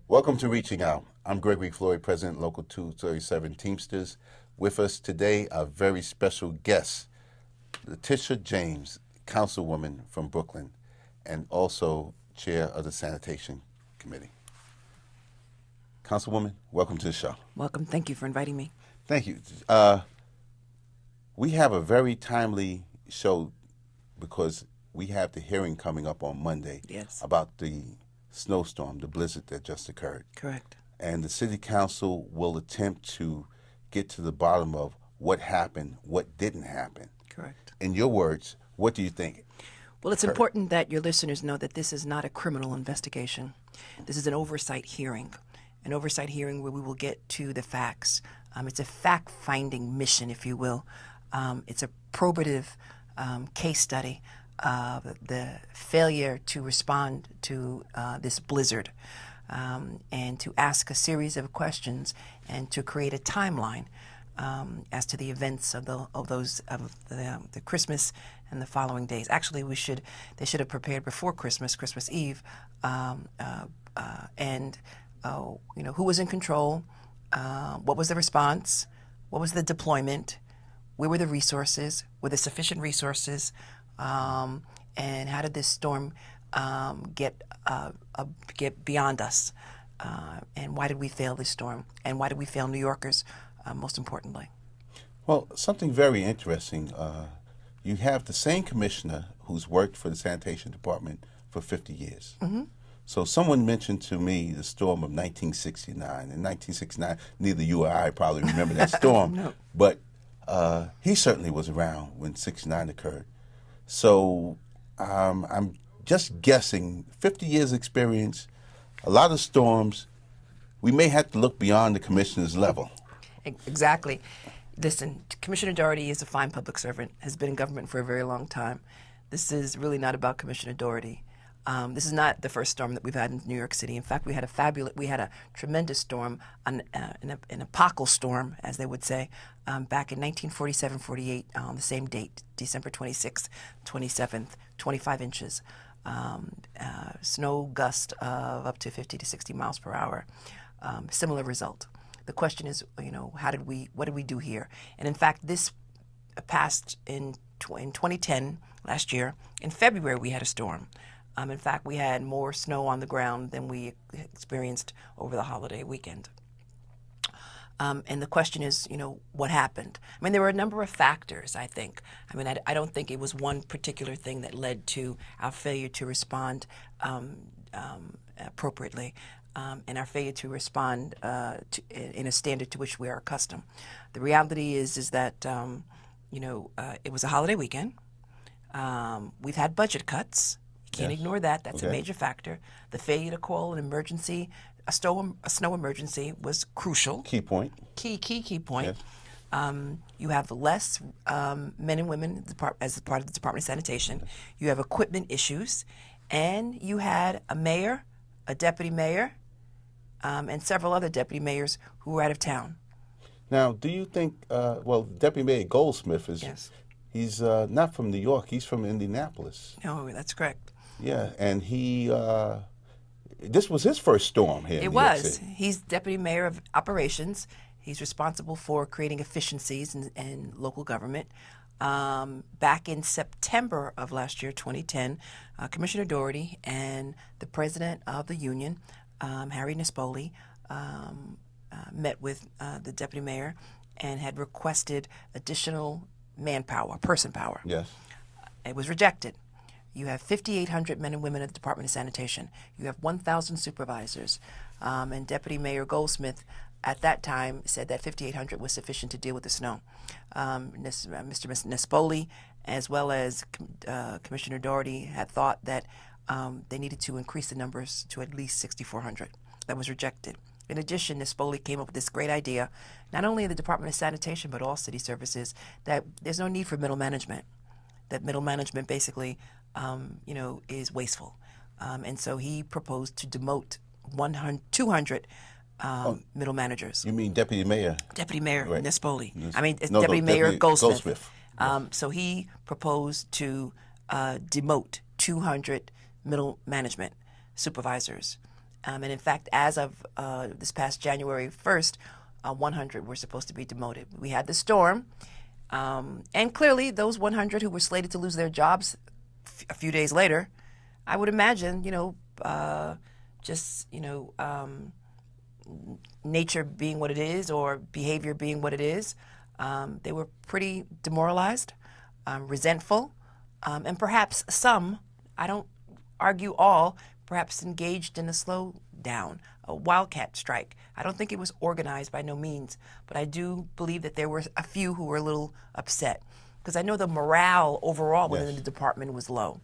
Welcome to Reaching Out. I'm Gregory Floyd, President Local 237 Teamsters. With us today, a very special guest, Letitia James, Councilwoman from Brooklyn, and also Chair of the Sanitation Committee. Councilwoman, welcome to the show. Welcome. Thank you for inviting me. Thank you. We have a very timely show because we have the hearing coming up on Monday about the snowstorm, the blizzard that just occurred. Correct. And the City Council will attempt to get to the bottom of what happened, what didn't happen. Correct. In your words, what do you think? Well, it's important that your listeners know that this is not a criminal investigation. This is an oversight hearing where we will get to the facts. It's a fact-finding mission, if you will. It's a probative case study of the failure to respond to this blizzard and to ask a series of questions and to create a timeline as to the events of the Christmas and the following days. Actually, they should have prepared before Christmas Eve, and who was in control, what was the response, what was the deployment, where were the resources, were there sufficient resources, and how did this storm get beyond us, and why did we fail this storm, and why did we fail New Yorkers, most importantly? Well, something very interesting. You have the same commissioner who's worked for the Sanitation Department for 50 years. Mm-hmm. So someone mentioned to me the storm of 1969. In 1969, neither you or I probably remember that storm, No. But he certainly was around when 69 occurred. So I'm just guessing, 50 years experience, a lot of storms, we may have to look beyond the commissioner's level. Exactly. Listen, Commissioner Doherty is a fine public servant, has been in government for a very long time. This is really not about Commissioner Doherty. This is not the first storm that we've had in New York City. In fact, we had a tremendous storm, an apocal storm, as they would say, back in 1947-48, the same date, December 26th, 27th, 25 inches. Snow gust of up to 50 to 60 miles per hour. Similar result. The question is, what did we do here? And in fact, this passed in 2010, last year. In February, we had a storm. In fact, we had more snow on the ground than we experienced over the holiday weekend. And the question is, what happened? I mean, there were a number of factors, I think. I mean, I don't think it was one particular thing that led to our failure to respond appropriately and our failure to respond in a standard to which we are accustomed. The reality is that, it was a holiday weekend. We've had budget cuts. Can't ignore that. That's a major factor. The failure to call an emergency, a snow emergency, was crucial. Key point. Key point. Yes. You have less men and women as part of the Department of Sanitation. You have equipment issues, and you had a mayor, a deputy mayor, and several other deputy mayors who were out of town. Now, do you think? Deputy Mayor Goldsmith is. Yes. He's not from New York. He's from Indianapolis. No, that's correct. Yeah, and this was his first storm here in New York City. He's Deputy Mayor of Operations. He's responsible for creating efficiencies in local government. Back in September of last year, 2010, Commissioner Doherty and the President of the Union, Harry Nespoli, met with the Deputy Mayor and had requested additional manpower, person power. Yes. It was rejected. You have 5,800 men and women at the Department of Sanitation. You have 1,000 supervisors. And Deputy Mayor Goldsmith at that time said that 5,800 was sufficient to deal with the snow. Mr. Nespoli, as well as Commissioner Doherty, had thought that they needed to increase the numbers to at least 6,400. That was rejected. In addition, Nespoli came up with this great idea, not only in the Department of Sanitation, but all city services, that there's no need for middle management, that middle management basically is wasteful. And so he proposed to demote 200 middle managers. You mean Deputy Mayor? Deputy Mayor Right. Nespoli. No, Deputy Mayor Goldsmith. Goldsmith. So he proposed to demote 200 middle management supervisors. And in fact, as of this past January 1st, 100 were supposed to be demoted. We had the storm, and clearly those 100 who were slated to lose their jobs a few days later, I would imagine, nature being what it is or behavior being what it is, they were pretty demoralized, resentful, and perhaps some, I don't argue all, perhaps engaged in a slowdown, a wildcat strike. I don't think it was organized by no means, but I do believe that there were a few who were a little upset because I know the morale overall within the department was low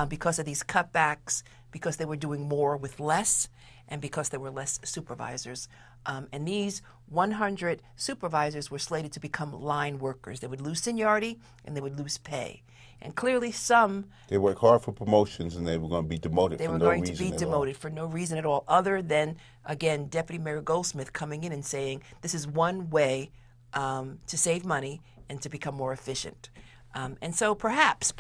because of these cutbacks, because they were doing more with less, and because there were less supervisors. And these 100 supervisors were slated to become line workers. They would lose seniority and they would lose pay. And clearly some... They worked hard for promotions and they were going to be demoted for no reason at all. They were going to be demoted for no reason at all, other than, again, Deputy Mayor Goldsmith coming in and saying, this is one way to save money and to become more efficient. And so perhaps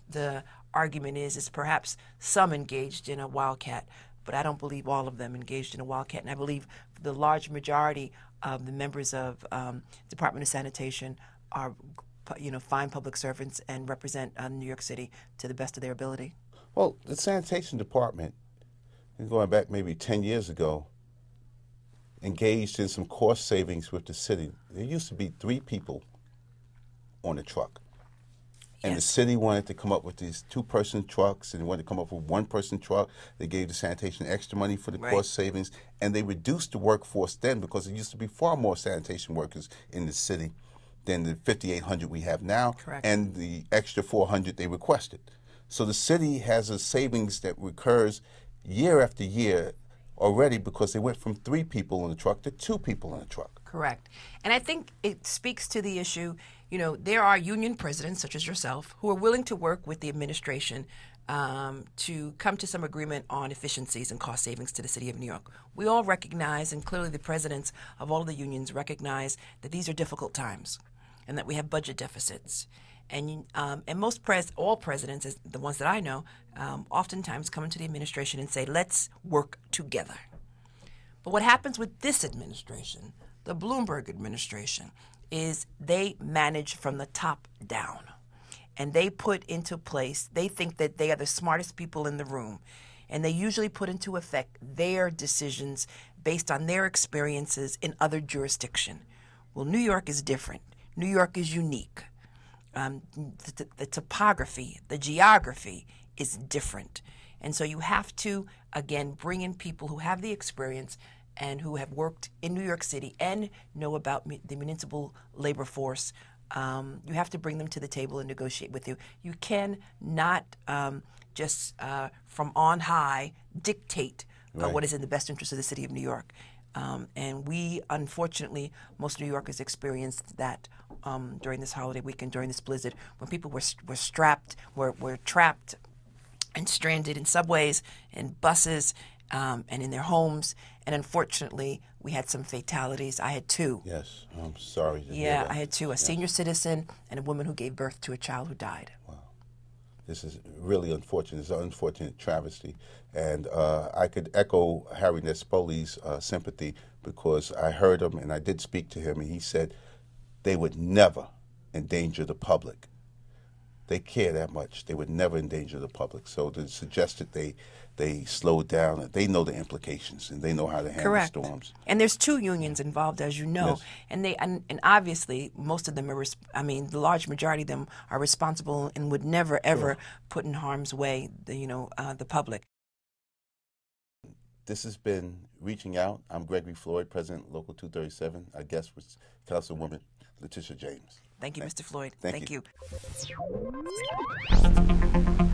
the argument is perhaps some engaged in a wildcat, but I don't believe all of them engaged in a wildcat. And I believe the large majority of the members of Department of Sanitation are fine public servants and represent New York City to the best of their ability. Well, the sanitation department, going back maybe 10 years ago, engaged in some cost savings with the city. There used to be 3 people on a truck. And the city wanted to come up with these 2-person trucks, and they wanted to come up with 1-person truck. They gave the sanitation extra money for the cost savings, and they reduced the workforce then because there used to be far more sanitation workers in the city than the 5,800 we have now, and the extra 400 they requested. So the city has a savings that recurs year after year already because they went from 3 people in the truck to 2 people in the truck. Correct. And I think it speaks to the issue, there are union presidents such as yourself who are willing to work with the administration to come to some agreement on efficiencies and cost savings to the city of New York. We all recognize, and clearly the presidents of all of the unions recognize, that these are difficult times and that we have budget deficits. And all presidents, as the ones that I know, oftentimes come into the administration and say, let's work together. But what happens with this administration, the Bloomberg administration, is they manage from the top down. And they put into place, they think that they are the smartest people in the room. And they usually put into effect their decisions based on their experiences in other jurisdictions. Well, New York is different. New York is unique. The topography, the geography is different. And so you have to, again, bring in people who have the experience and who have worked in New York City and know about the municipal labor force. You have to bring them to the table and negotiate with you. You cannot just from on high dictate what is in the best interest of the city of New York. And we, unfortunately, most New Yorkers experienced that during this holiday weekend, during this blizzard, when people were trapped and stranded in subways and buses and in their homes. And unfortunately, we had some fatalities. I had 2. Yes, I'm sorry to hear that. I had 2, a senior citizen and a woman who gave birth to a child who died. Wow. This is really unfortunate. It's an unfortunate travesty. And I could echo Harry Nespoli's sympathy because I heard him and I did speak to him, and he said they would never endanger the public. They care that much. They would never endanger the public. So to suggest that they slow down, they know the implications and they know how to handle storms. And there's 2 unions involved, as you know, and and obviously most of them are. The large majority of them are responsible and would never ever put in harm's way the public. This has been Reaching Out. I'm Gregory Floyd, President Local 237. Our guest was Councilwoman Letitia James. Thank you, Mr. Floyd. Thank you. you.